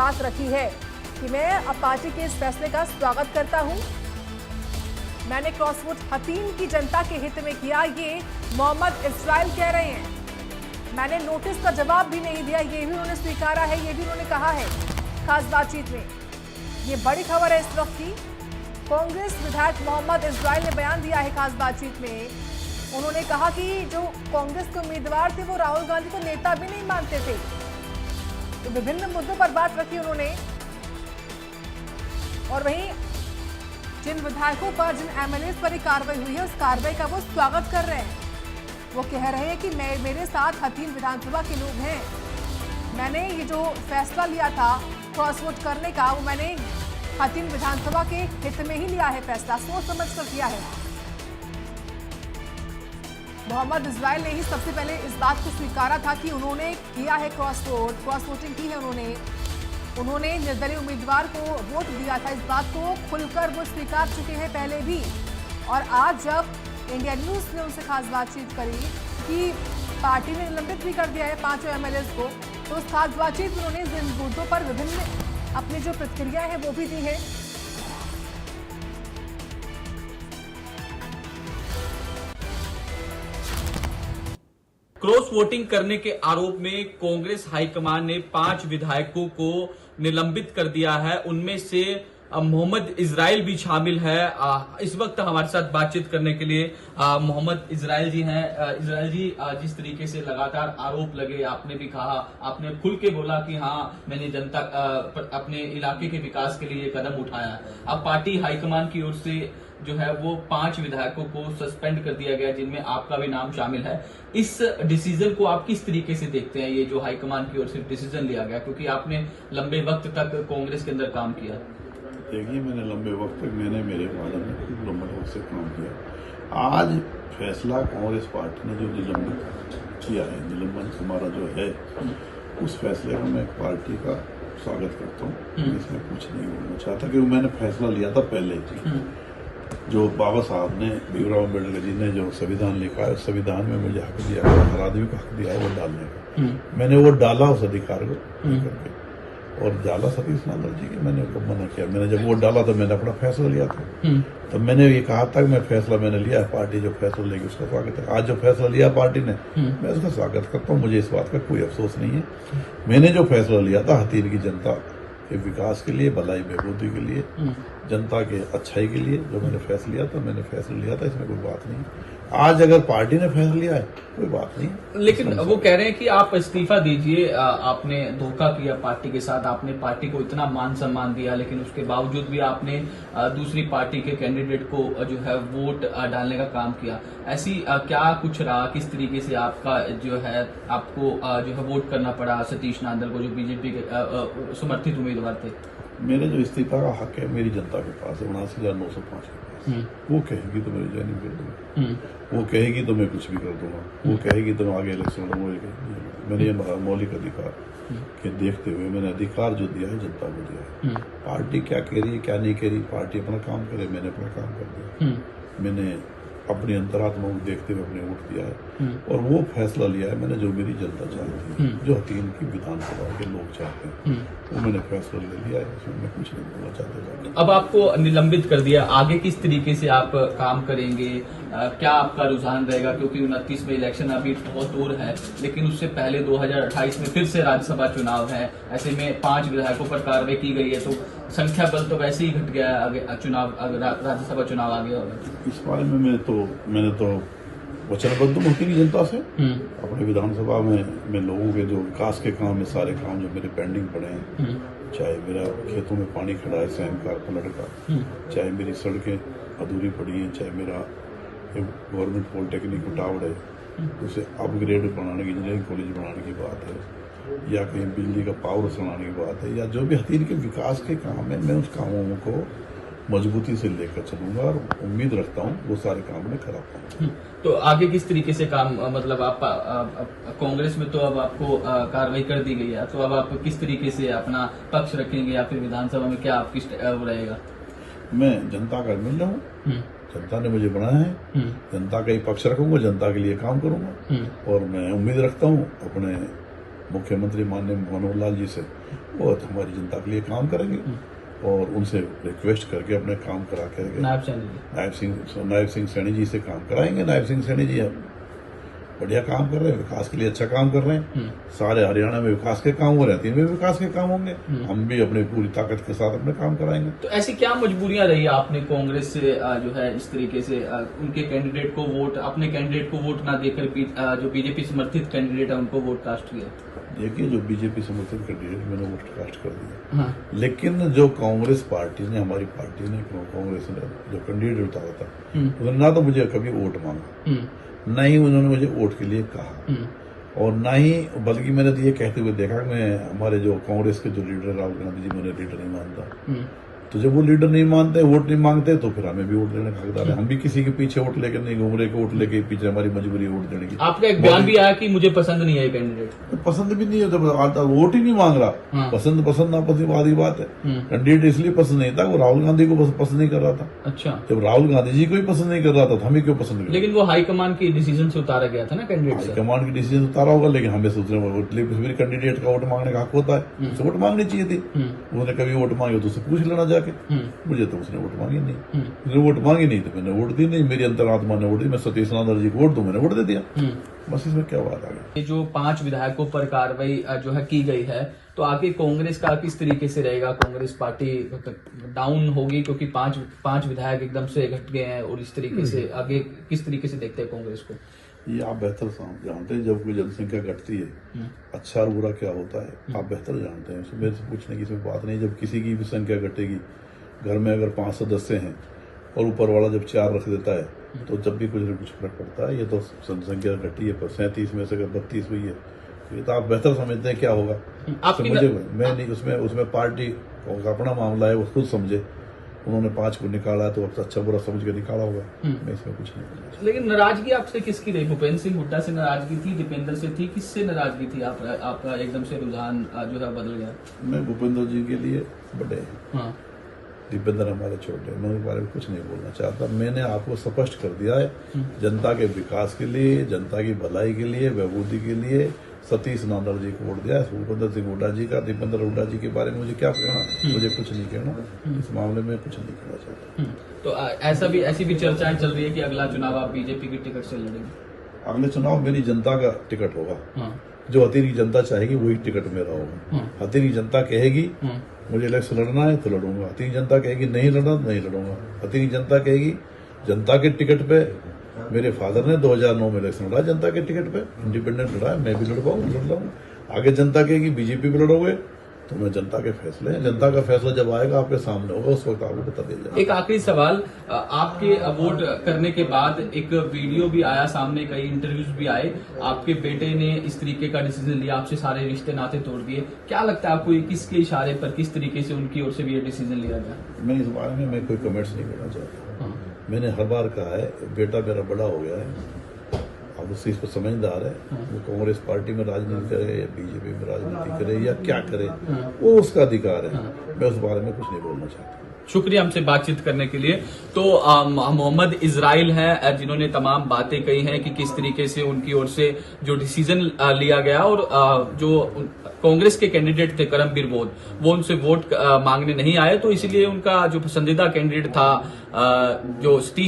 बात रखी है कि मैं अब पार्टी के इस फैसले का स्वागत करता हूं। मैंने क्रॉस वोट हतीम की जनता के हित में किया, ये मोहम्मद इस्राइल कह रहे हैं। मैंने नोटिस का जवाब भी नहीं दिया, ये भी उन्होंने स्वीकारा है, ये भी उन्होंने कहा है खास बातचीत में। ये बड़ी खबर है इस वक्त की। कांग्रेस विधायक मोहम्मद इस्राइल ने बयान दिया है खास बातचीत में। उन्होंने कहा कि जो कांग्रेस के उम्मीदवार थे वो राहुल गांधी को नेता भी नहीं मानते थे। तो विभिन्न मुद्दों पर बात रखी उन्होंने। और वहीं जिन विधायकों पर, जिन एमएलए पर ये कार्रवाई हुई है, उस कार्रवाई का वो स्वागत कर रहे हैं। वो कह रहे हैं कि मेरे साथ हथीन विधानसभा के लोग हैं। मैंने ये जो फैसला लिया था क्रॉस वोट करने का, वो मैंने हथीन विधानसभा के हित में ही लिया है, फैसला सोच समझ कर किया है। मोहम्मद इस्राइल ने ही सबसे पहले इस बात को स्वीकारा था कि उन्होंने किया है क्रॉस वोटिंग की है उन्होंने निर्दलीय उम्मीदवार को वोट दिया था। इस बात को खुलकर वो स्वीकार चुके हैं पहले भी। और आज जब इंडिया न्यूज ने उनसे खास बातचीत करी कि पार्टी ने निलंबित भी कर दिया है 5 एमएलए को, तो उस खास बातचीत में उन्होंने जिन मुद्दों पर विभिन्न अपनी जो प्रतिक्रियाएं हैं वो भी दी है। क्रॉस वोटिंग करने के आरोप में कांग्रेस हाईकमान ने 5 विधायकों को निलंबित कर दिया है। उनमें से मोहम्मद इस्राइल भी शामिल है। इस वक्त हमारे साथ बातचीत करने के लिए मोहम्मद इस्राइल जी हैं। इस्राइल जी, जिस तरीके से लगातार आरोप लगे, आपने भी कहा, आपने खुल के बोला कि हाँ मैंने जनता अपने इलाके के विकास के लिए कदम उठाया है। अब पार्टी हाईकमान की ओर से जो है वो 5 विधायकों को सस्पेंड कर दिया गया, जिनमें आपका भी नाम शामिल है। इस डिसीजन को आप किस तरीके से देखते हैं, ये जो हाईकमान की ओर से डिसीजन लिया गया, क्योंकि आपने लंबे वक्त तक कांग्रेस के अंदर काम किया? देखिए, मैंने लंबे वक्त तक मेरे फादर ने खूब लंबे वक्त से काम किया। आज फैसला कांग्रेस पार्टी ने जो निलंबित किया है, निलंबन हमारा जो है, उस फैसले को मैं पार्टी का स्वागत करता हूँ। इसमें कुछ नहीं बोलना चाहता, क्योंकि मैंने फैसला लिया था पहले ही। जो बाबा साहब ने, भीमराव अम्बेडकर जी ने जो संविधान लिखा है, संविधान में मुझे हक दिया है, हर आदमी को हक दिया है वो डालने का। मैंने वो डाला उस अधिकार को करके, और डाला सतीश नांदल जी के, मैंने उनको मना किया। मैंने जब वो डाला तो मैंने अपना फैसला लिया था। तो मैंने ये कहा था कि मैं फैसला मैंने लिया है, पार्टी जो फैसला लेगी उसका स्वागत है। आज जो फैसला लिया पार्टी ने, मैं उसका स्वागत करता हूँ। मुझे इस बात का कोई अफसोस नहीं है। मैंने जो फैसला लिया था हथीन की जनता के विकास के लिए, भलाई बहबूदी के लिए, जनता के अच्छाई के लिए जो मैंने फैसला लिया था, इसमें कोई बात नहीं। आज अगर पार्टी ने फैसला लिया है, कोई बात नहीं। लेकिन वो कह रहे हैं कि आप इस्तीफा दीजिए, आपने धोखा किया पार्टी के साथ, आपने पार्टी को इतना मान सम्मान दिया, लेकिन उसके बावजूद भी आपने दूसरी पार्टी के कैंडिडेट को जो है वोट डालने का काम किया। ऐसी क्या कुछ रहा, किस तरीके से आपका जो है आपको जो है वोट करना पड़ा सतीश नांदल को, जो बीजेपी के समर्थित उम्मीदवार थे? मेरे जो इस्तीफा का हक है मेरी जनता के पास है, 79,905 के पास। वो कहेगी तो मेरी ज्वाइनिंग कर दूंगा, वो कहेगी तो मैं कुछ भी कर दूंगा, वो कहेगी तो मैं आगे इलेक्शन लड़ूंगा। मैंने ये मौलिक अधिकार के देखते हुए मैंने अधिकार जो दिया है जनता को दिया है। पार्टी क्या कह रही है क्या नहीं कह रही, पार्टी अपना काम करे, मैंने अपना काम कर दिया। मैंने अपनी अंतरात्मा को देखते हुए अपने वोट दिया है, और वो फैसला लिया है मैंने जो मेरी जनता चाहती है, जो हथीन की विधानसभा के लोग चाहते हैं, वो मैंने फैसला ले लिया है। इसमें मैं कुछ नहीं बोलना चाहता। अब आपको निलंबित कर दिया, आगे किस तरीके से आप काम करेंगे, क्या आपका रुझान रहेगा? क्योंकि 29 में इलेक्शन अभी बहुत दूर है, लेकिन उससे पहले 2028 में फिर से राज्यसभा चुनाव है। ऐसे में 5 विधायकों पर कार्रवाई की गई है, तो संख्या बल तो वैसे ही घट गया है। आगे चुनाव, अगर राज्यसभा चुनाव आ गया होगा, इस बारे में मैंने तो वचनबद्ध हूँ की जनता से। अपने विधानसभा में मैं लोगों के जो विकास के काम है, सारे काम जो मेरे पेंडिंग पड़े हैं, चाहे मेरा खेतों में पानी खड़ा है सहनकार पलट का, चाहे मेरी सड़कें अधूरी पड़ी हैं, चाहे मेरा गवर्नमेंट पॉलिटेक्निक उटावड़ है, उसे अपग्रेड बनाने की, इंजीनियरिंग कॉलेज बनाने की बात है, या कहीं बिजली का पावर बनाने की बात है, या जो भी हथीन के विकास के काम है, मैं उस कामों को मजबूती से लेकर चलूंगा, और उम्मीद रखता हूँ वो सारे काम मैं करा पाऊंगा। तो आगे किस तरीके से काम, मतलब आप कांग्रेस में तो अब आपको कार्रवाई कर दी गई है, तो अब आप किस तरीके से अपना पक्ष रखेंगे, या फिर विधानसभा में क्या आपकी रहेगा? मैं जनता का एमएलए हूँ, जनता ने मुझे बनाया है, जनता का ही पक्ष रखूंगा, जनता के लिए काम करूंगा, और मैं उम्मीद रखता हूँ अपने मुख्यमंत्री माननीय मनोहर लाल जी से, वो तो हमारी जनता के लिए काम करेंगे और उनसे रिक्वेस्ट करके अपने काम करा करके नायब सिंह सैनी जी से काम कराएंगे। नायब सिंह सैनी जी बढ़िया काम कर रहे हैं, विकास के लिए अच्छा काम कर रहे हैं। सारे हरियाणा में विकास के काम हो रहे हैं, 3 में विकास के काम होंगे। हम भी अपनी पूरी ताकत के साथ अपने काम कराएंगे। तो ऐसी क्या मजबूरियां रही आपने कांग्रेस से जो है इस तरीके से उनके कैंडिडेट को वोट, अपने कैंडिडेट को वोट ना देकर जो बीजेपी समर्थित कैंडिडेट है उनको वोट कास्ट किया? देखिए, जो बीजेपी समर्थित कैंडिडेट मैंने वोट कास्ट कर दिया, लेकिन जो कांग्रेस पार्टी ने, हमारी पार्टी ने, कांग्रेस ने जो कैंडिडेट उतारा था, उन्होंने ना तो मुझे कभी वोट मांगा, न ही उन्होंने मुझे वोट के लिए कहा, और ना ही, बल्कि मैंने तो ये कहते हुए देखा कि मैं हमारे जो कांग्रेस के जो लीडर राहुल गांधी जी, मैंने लीडर नहीं मानता। तो जब वो लीडर नहीं मानते, वोट नहीं मांगते, तो फिर हमें भी वोट देने का हकदार है। हम भी किसी के पीछे वोट लेकर नहीं घूम रहे, वोट लेके पीछे हमारी मजबूरी है वोट देने की। आपका एक बयान भी आया कि मुझे पसंद नहीं है कैंडिडेट। तो पसंद भी नहीं है तो वोट ही नहीं मांग रहा। पसंद नापसंद वाली बात है। कैंडिडेट इसलिए पसंद नहीं था, वो राहुल गांधी को पसंद नहीं कर रहा था। अच्छा, जब राहुल गांधी जी को ही पसंद नहीं कर रहा था तो हमें क्यों पसंद करें? लेकिन वो हाईकमान की डिसीजन से उतारा गया था ना कैंडिडेट से। हाईकमान की डिसीजन उतारा होगा, लेकिन हमें सोचने मेरे कैंडिडेट का वोट मांगने का हक होता है, उसे वोट मांगनी चाहिए थी। उन्होंने कभी वोट मांगे तो उसे पूछ लेना जाके। मुझे तो उसने वोट मांगी नहीं, उसने वोट मांगी नहीं तो मैंने वोट दी नहीं। मेरी अंतरात्मा ने वोट दी, मैं सतीश नांदर जी को वोट दूं, मैंने वोट दे दिया। बस इसमें क्या बात आ गई? ये जो 5 विधायकों पर कार्रवाई जो है की गई है, तो आगे कांग्रेस का किस तरीके से रहेगा? कांग्रेस पार्टी डाउन होगी क्योंकि पांच विधायक एकदम से घट गए हैं, और इस तरीके से आगे किस तरीके से देखते हैं कांग्रेस को? ये आप बेहतर जानते हैं, जब कोई जनसंख्या घटती है अच्छा और बुरा क्या होता है, आप बेहतर जानते हैं। उसमें पूछने की इसमें बात नहीं। जब किसी की भी संख्या घटेगी, घर में अगर 5 सदस्य हैं और ऊपर वाला जब 4 रख देता है, तो जब भी कुछ न कुछ फर्क पड़ता है। ये तो संख्या घटी है, पर 37 में से अगर 32 हुई है, ये तो आप बेहतर समझते हैं क्या होगा। मुझे मैं नहीं, उसमें पार्टी का अपना मामला है, वो खुद समझे। उन्होंने 5 को निकाला तो अच्छा बुरा समझ के निकाला होगा। मैं इसमें कुछ नहीं बोलूंगा। लेकिन नाराजगी आपसे किसकी रही? भूपेंद्र सिंह हुड्डा से नाराजगी थी, दीपेंद्र से थी, किससे नाराजगी थी? आपका एकदम से रुझान जो है बदल गया। मैं भूपेंद्र जी के लिए बड़े, दीपेंद्र हमारे छोटे, मैं उनके बारे में कुछ नहीं बोलना चाहता। मैंने आपको स्पष्ट कर दिया है, जनता के विकास के लिए, जनता की भलाई के लिए, बहबूदी के लिए सतीश नांदर जी को वोट दिया है। भूपेंद्र सिंह हुड्डा जी का, दीपेंद्र हुड्डा जी के बारे में मुझे क्या कहना, मुझे कुछ नहीं कहना। इस मामले में कुछ नहीं कहना चाहता। तो ऐसी भी चर्चाएं चल रही है कि अगला चुनाव आप बीजेपी की टिकट से लड़ेंगे? अगले चुनाव मेरी जनता का टिकट होगा। जो हथेली जनता चाहेगी वही टिकट मेरा होगा। हथेली जनता कहेगी मुझे इलेक्शन लड़ना है तो लड़ूंगा, हथेली जनता कहेगी नहीं लड़ना तो नहीं लड़ूंगा। हथेली जनता कहेगी, जनता के टिकट पे मेरे फादर ने 2009 में इलेक्शन लड़ा, जनता के टिकट पे इंडिपेंडेंट लड़ा है, मैं भी लड़ पाऊंगा। आगे जनता कहेगी बीजेपी पे लड़ोगे, तो मैं जनता के फैसले हैं, जनता का फैसला जब आएगा आपके सामने होगा, उस वक्त आपको बता दिया जाएगा। एक आखिरी सवाल, आपके वोट करने के बाद एक वीडियो भी आया सामने, कई इंटरव्यूज भी आए, आपके बेटे ने इस तरीके का डिसीजन लिया, आपसे सारे रिश्ते नाते तोड़ दिए। क्या लगता है आपको, किसके इशारे पर, किस तरीके से उनकी ओर से भी ये डिसीजन लिया गया? मैं इस बारे में मैं कोई कमेंट्स नहीं करना चाहता। मैंने हर बार कहा है, बेटा मेरा बड़ा हो गया है, अब उस चीज पर समझदार है। वो कांग्रेस पार्टी में राजनीति करे या बीजेपी में राजनीति करे या क्या करे, वो उसका अधिकार है। मैं उस बारे में कुछ नहीं बोलना चाहता। शुक्रिया हमसे बातचीत करने के लिए। तो मोहम्मद इजराइल है जिन्होंने तमाम बातें कही हैं कि किस तरीके से उनकी ओर से जो डिसीजन लिया गया, और जो कांग्रेस के कैंडिडेट थे करमबीर बोध, वो उनसे वोट मांगने नहीं आए, तो इसलिए उनका जो पसंदीदा कैंडिडेट था जो सतीश